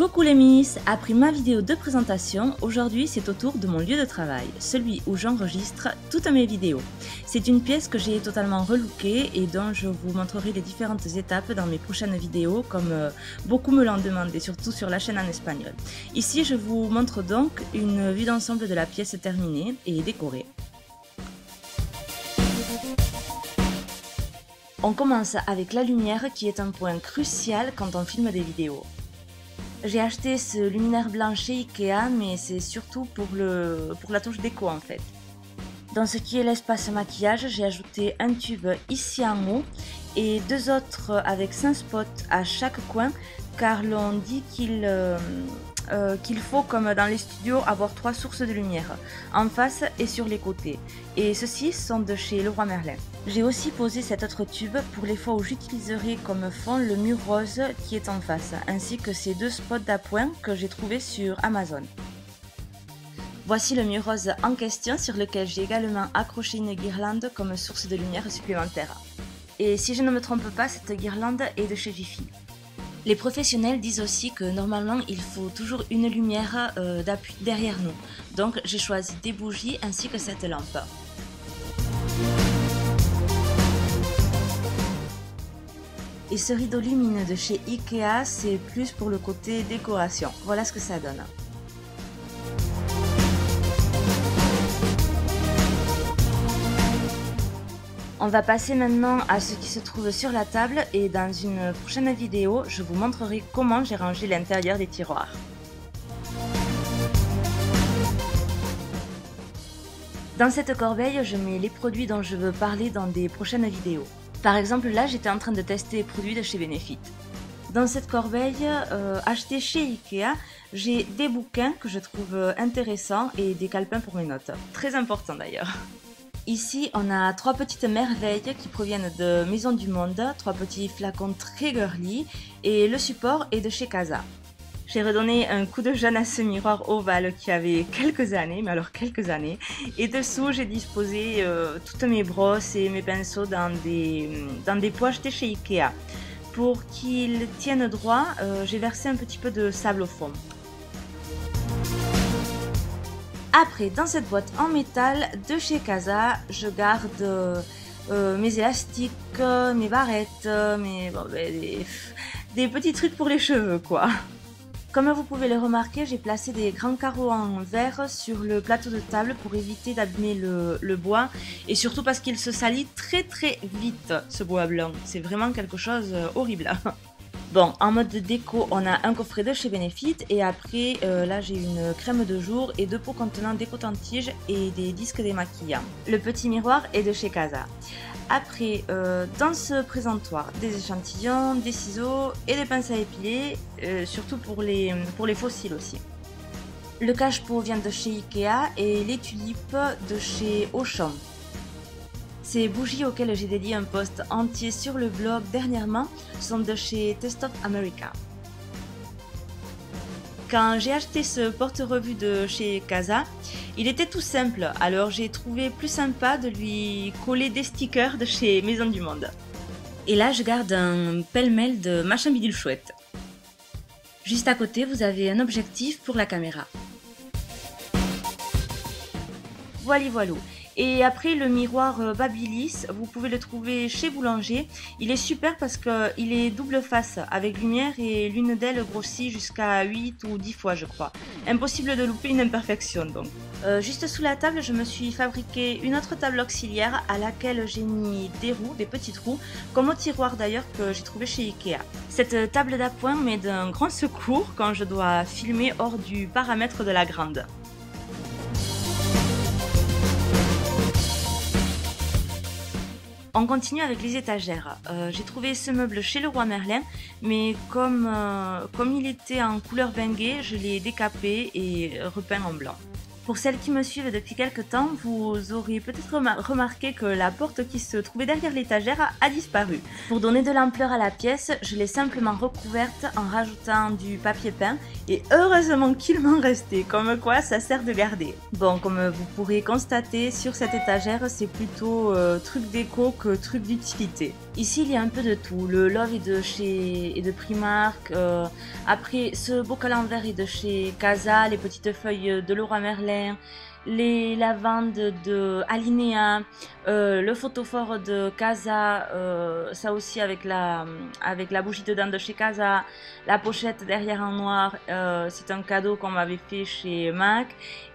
Coucou les miss, après ma vidéo de présentation, aujourd'hui c'est au tour de mon lieu de travail, celui où j'enregistre toutes mes vidéos. C'est une pièce que j'ai totalement relookée et dont je vous montrerai les différentes étapes dans mes prochaines vidéos comme beaucoup me l'ont demandé, surtout sur la chaîne en espagnol. Ici je vous montre donc une vue d'ensemble de la pièce terminée et décorée. On commence avec la lumière qui est un point crucial quand on filme des vidéos. J'ai acheté ce luminaire blanc chez Ikea, mais c'est surtout pour la touche déco en fait. Dans ce qui est l'espace maquillage, j'ai ajouté un tube ici en haut et deux autres avec 5 spots à chaque coin, car l'on dit qu'il faut, comme dans les studios, avoir 3 sources de lumière, en face et sur les côtés. Et ceux-ci sont de chez Leroy Merlin. J'ai aussi posé cet autre tube pour les fois où j'utiliserai comme fond le mur rose qui est en face, ainsi que ces 2 spots d'appoint que j'ai trouvés sur Amazon. Voici le mur rose en question sur lequel j'ai également accroché une guirlande comme source de lumière supplémentaire. Et si je ne me trompe pas, cette guirlande est de chez Jiffy. Les professionnels disent aussi que normalement il faut toujours une lumière d'appui derrière nous, donc j'ai choisi des bougies ainsi que cette lampe. Et ce rideau lumineux de chez Ikea, c'est plus pour le côté décoration. Voilà ce que ça donne. On va passer maintenant à ce qui se trouve sur la table et dans une prochaine vidéo, je vous montrerai comment j'ai rangé l'intérieur des tiroirs. Dans cette corbeille, je mets les produits dont je veux parler dans des prochaines vidéos. Par exemple, là, j'étais en train de tester les produits de chez Benefit. Dans cette corbeille, achetée chez Ikea, j'ai des bouquins que je trouve intéressants et des calepins pour mes notes. Très important d'ailleurs. Ici, on a 3 petites merveilles qui proviennent de Maison du Monde, 3 petits flacons très girly et le support est de chez Casa. J'ai redonné un coup de jeune à ce miroir ovale qui avait quelques années, mais alors quelques années, et dessous j'ai disposé toutes mes brosses et mes pinceaux dans des pots achetés chez Ikea. Pour qu'ils tiennent droit, j'ai versé un petit peu de sable au fond. Après, dans cette boîte en métal de chez Casa, je garde mes élastiques, mes barrettes, des petits trucs pour les cheveux quoi. Comme vous pouvez le remarquer, j'ai placé des grands carreaux en verre sur le plateau de table pour éviter d'abîmer le bois et surtout parce qu'il se salit très vite ce bois blanc. C'est vraiment quelque chose horrible. Bon, en mode déco, on a un coffret de chez Benefit et après, là j'ai une crème de jour et 2 pots contenant des cotons-tiges et des disques démaquillants. Le petit miroir est de chez Casa. Après, dans ce présentoir, des échantillons, des ciseaux et des pinces à épiler, surtout pour les fossiles aussi. Le cache-pot vient de chez Ikea et les tulipes de chez Auchan. Ces bougies auxquelles j'ai dédié un post entier sur le blog dernièrement sont de chez Taste of America. Quand j'ai acheté ce porte-revue de chez Casa, il était tout simple, alors j'ai trouvé plus sympa de lui coller des stickers de chez Maison du Monde. Et là, je garde un pêle-mêle de machin bidule chouette. Juste à côté, vous avez un objectif pour la caméra. Voilà. Et après, le miroir Babyliss, vous pouvez le trouver chez Boulanger. Il est super parce qu'il est double face avec lumière et l'une d'elles grossit jusqu'à 8 ou 10 fois, je crois. Impossible de louper une imperfection donc. Juste sous la table, je me suis fabriqué une autre table auxiliaire à laquelle j'ai mis des roues, des petites roues, comme au tiroir d'ailleurs que j'ai trouvé chez Ikea. Cette table d'appoint m'est d'un grand secours quand je dois filmer hors du paramètre de la grande. On continue avec les étagères. J'ai trouvé ce meuble chez Leroy Merlin, mais comme il était en couleur benguet, je l'ai décapé et repeint en blanc. Pour celles qui me suivent depuis quelques temps, vous aurez peut-être remarqué que la porte qui se trouvait derrière l'étagère a disparu. Pour donner de l'ampleur à la pièce, je l'ai simplement recouverte en rajoutant du papier peint et heureusement qu'il m'en restait, comme quoi ça sert de garder. Bon, comme vous pourrez constater, sur cette étagère, c'est plutôt truc déco que truc d'utilité. Ici, il y a un peu de tout. Le Love est de Primark. Après, ce bocal en verre est de chez Casa. Les petites feuilles de Leroy Merlin. Les lavandes de Alinea. Le photophore de Casa. Ça aussi avec la bougie dedans de chez Casa. La pochette derrière en noir. C'est un cadeau qu'on m'avait fait chez Mac.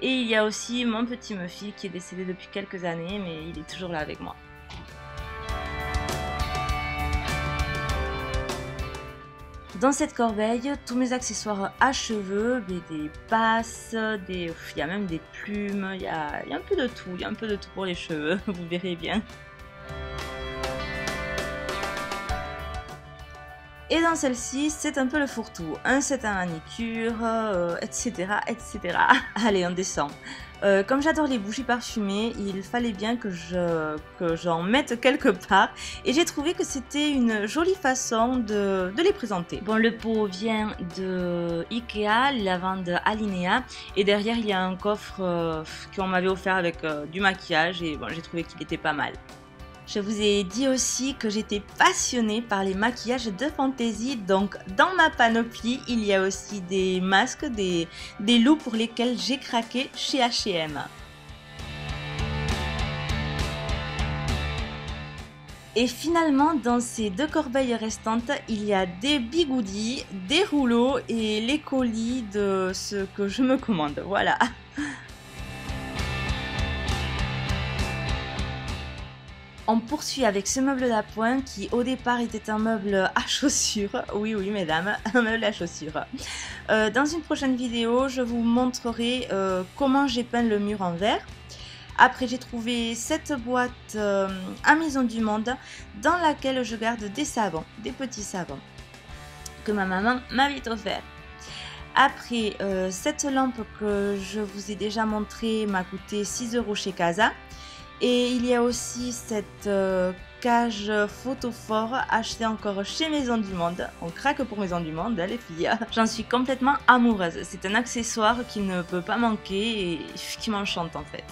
Et il y a aussi mon petit Muffy qui est décédé depuis quelques années, mais il est toujours là avec moi. Dans cette corbeille, tous mes accessoires à cheveux, des passes, il y a même des plumes, il y a un peu de tout, il y a un peu de tout pour les cheveux, vous verrez bien. Et dans celle-ci, c'est un peu le fourre-tout, un set à manicure, etc., etc. Allez, on descend. Comme j'adore les bougies parfumées, il fallait bien que j'en mette quelque part et j'ai trouvé que c'était une jolie façon de les présenter. Bon, le pot vient de Ikea, la lavande Alinea et derrière il y a un coffre qu'on m'avait offert avec du maquillage et bon, j'ai trouvé qu'il était pas mal. Je vous ai dit aussi que j'étais passionnée par les maquillages de fantaisie, donc dans ma panoplie, il y a aussi des masques, des looks pour lesquels j'ai craqué chez H&M. Et finalement, dans ces deux corbeilles restantes, il y a des bigoudis, des rouleaux et les colis de ce que je me commande, voilà. On poursuit avec ce meuble d'appoint qui au départ était un meuble à chaussures. Oui, oui mesdames, un meuble à chaussures. Dans une prochaine vidéo, je vous montrerai comment j'ai peint le mur en verre. Après, j'ai trouvé cette boîte à Maison du Monde dans laquelle je garde des savons, des petits savons que ma maman m'avait offert. Après, cette lampe que je vous ai déjà montrée m'a coûté 6 € chez Casa. Et il y a aussi cette cage photophore achetée encore chez Maison du Monde. On craque pour Maison du Monde, les filles. J'en suis complètement amoureuse. C'est un accessoire qui ne peut pas manquer et qui m'enchante en fait.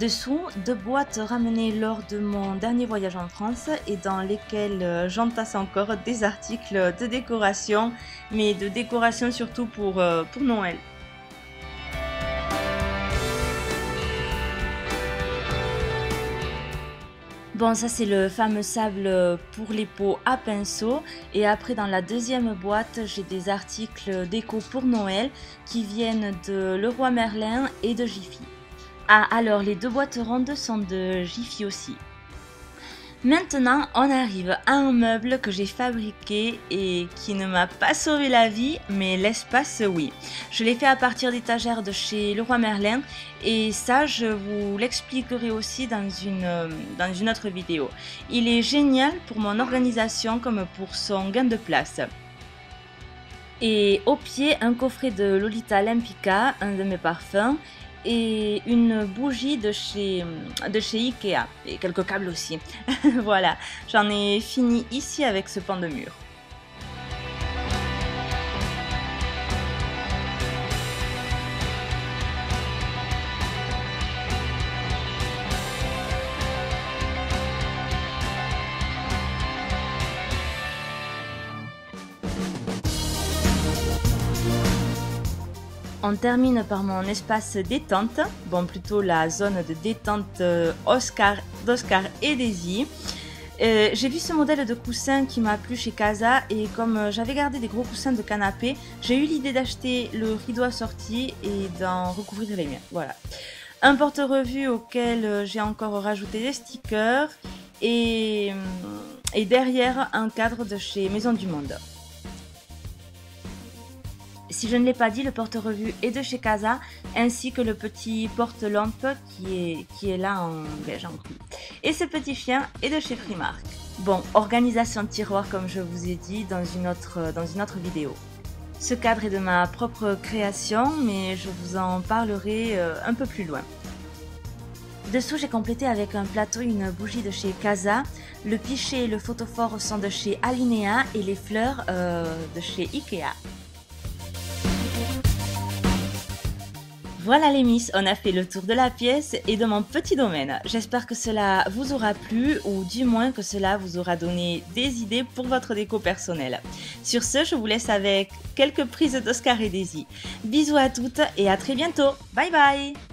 Dessous, deux boîtes ramenées lors de mon dernier voyage en France et dans lesquelles j'entasse encore des articles de décoration, mais de décoration surtout pour Noël. Bon, ça c'est le fameux sable pour les pots à pinceau. Et après dans la deuxième boîte, j'ai des articles déco pour Noël qui viennent de Leroy Merlin et de Jiffy. Ah, alors les deux boîtes rondes sont de Jiffy aussi. Maintenant, on arrive à un meuble que j'ai fabriqué et qui ne m'a pas sauvé la vie, mais l'espace, oui. Je l'ai fait à partir d'étagères de chez Leroy Merlin et ça, je vous l'expliquerai aussi dans une autre vidéo. Il est génial pour mon organisation comme pour son gain de place. Et au pied, un coffret de Lolita Lempicka, un de mes parfums, et une bougie de chez Ikea et quelques câbles aussi. Voilà, j'en ai fini ici avec ce pan de mur. On termine par mon espace détente, bon plutôt la zone de détente d'Oscar et Daisy. J'ai vu ce modèle de coussin qui m'a plu chez Casa et comme j'avais gardé des gros coussins de canapé, j'ai eu l'idée d'acheter le rideau assorti et d'en recouvrir les miens. Voilà. Un porte-revue auquel j'ai encore rajouté des stickers et derrière un cadre de chez Maison du Monde. Si je ne l'ai pas dit, le porte-revue est de chez Casa, ainsi que le petit porte-lampe qui est là en beige en cru. Et ce petit chien est de chez Primark. Bon, organisation de tiroir comme je vous ai dit dans une autre vidéo. Ce cadre est de ma propre création, mais je vous en parlerai un peu plus loin. Dessous, j'ai complété avec un plateau une bougie de chez Casa. Le pichet et le photophore sont de chez Alinea et les fleurs de chez Ikea. Voilà les miss, on a fait le tour de la pièce et de mon petit domaine. J'espère que cela vous aura plu ou du moins que cela vous aura donné des idées pour votre déco personnelle. Sur ce, je vous laisse avec quelques prises d'Oscar et Daisy. Bisous à toutes et à très bientôt. Bye bye!